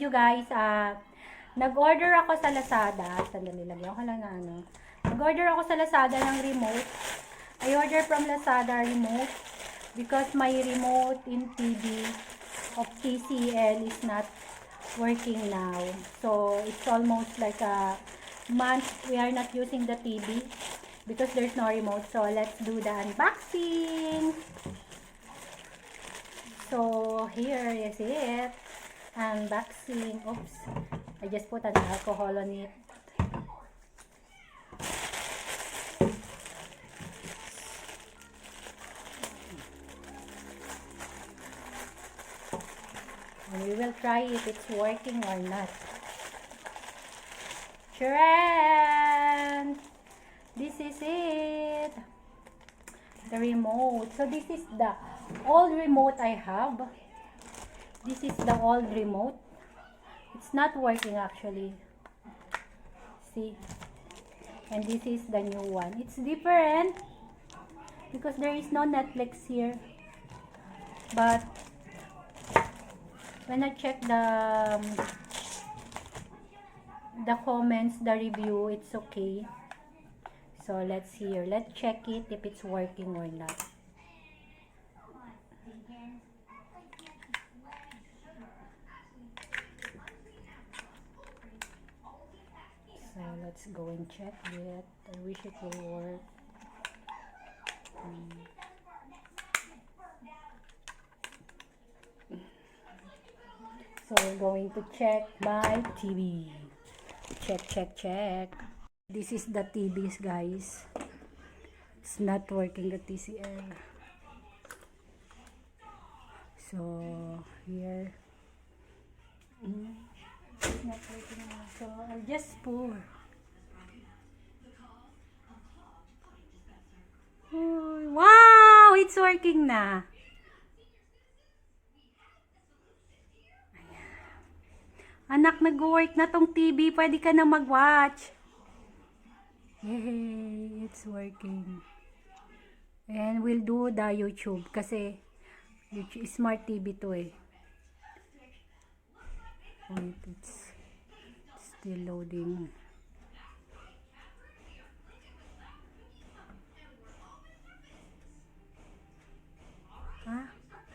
you guys. Nag-order ako sa Lazada. Sandali, lagyan ko lang na ano. Nag-order ako sa Lazada ng remote. I order from Lazada remote because my remote in TV of TCL is not working now. So, it's almost like a month we are not using the TV because there's no remote. So, let's do the unboxing. So, here is it. Unboxing. Oops. I just put an alcohol on it. And we will try if it's working or not. Sharon! This is it. The remote. So this is the old remote I have. This is the old remote. It's not working actually. See? And this is the new one. It's different because there is no Netflix here. But when I check the comments, the review, it's okay. So let's hear. Let's check it if it's working or not. So let's go and check it. I wish it will work. So we're going to check my TV. Check. This is the TVs, guys. It's not working, the TCL. So here, it's not working now. So I'll just pour. Oh, wow! It's working na. Anak, nag-work na tong TV. Pwede ka na mag-watch. Yay! It's working. And we'll do the YouTube. Kasi smart TV to eh. Wait, it's still loading.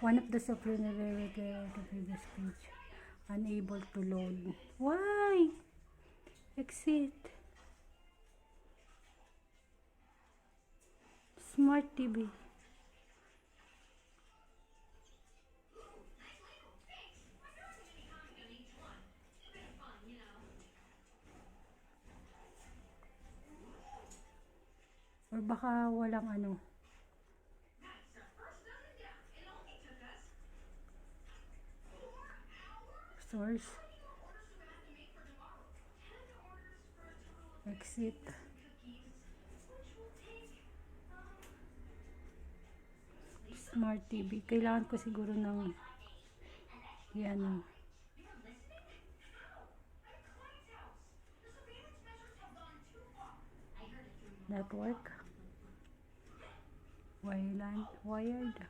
One of the software the previous page. Unable to load. Why? Exit. Smart TV. Or baka walang ano. Source. Exit. Smart TV. Kailangan ko siguro ng yan. Network. Wired.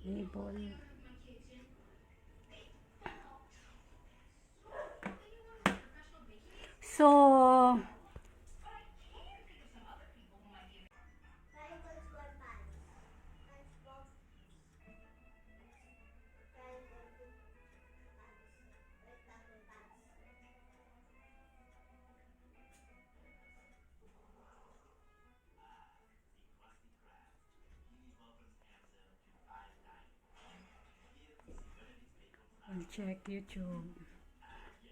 Label. So I'll check YouTube.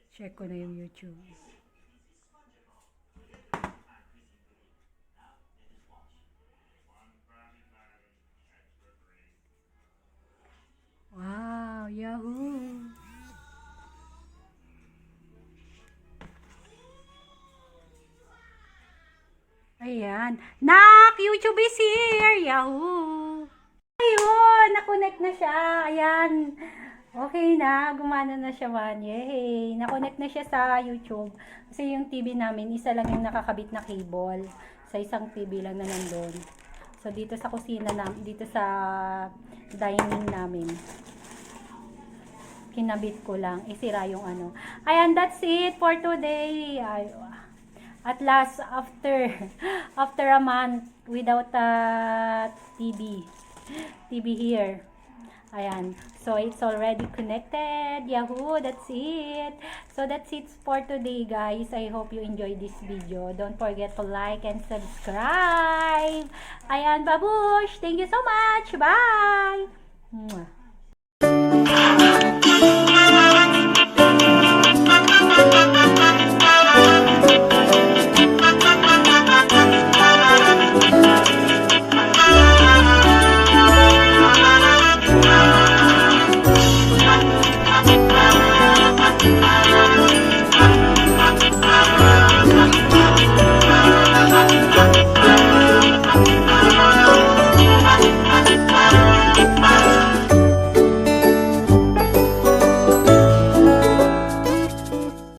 Check ko na yung YouTube. Wow, Yahoo! Ayan. Nak! YouTube is here! Yahoo! Ayun! Na-connect na siya. Ayan. Okay na, gumana na siya man. Yay! Nakonect na siya sa YouTube. Kasi yung TV namin, isa lang yung nakakabit na cable. Sa isang TV lang na nandun. So, dito sa kusina namin, dito sa dining namin, kinabit ko lang. Isira yung ano. Ayan, that's it for today. Ay, at last, after a month without a TV here. Ayan. So, it's already connected. Yahoo! That's it. So, that's it for today, guys. I hope you enjoyed this video. Don't forget to like and subscribe. Ayan, babush! Thank you so much! Bye! Mwah.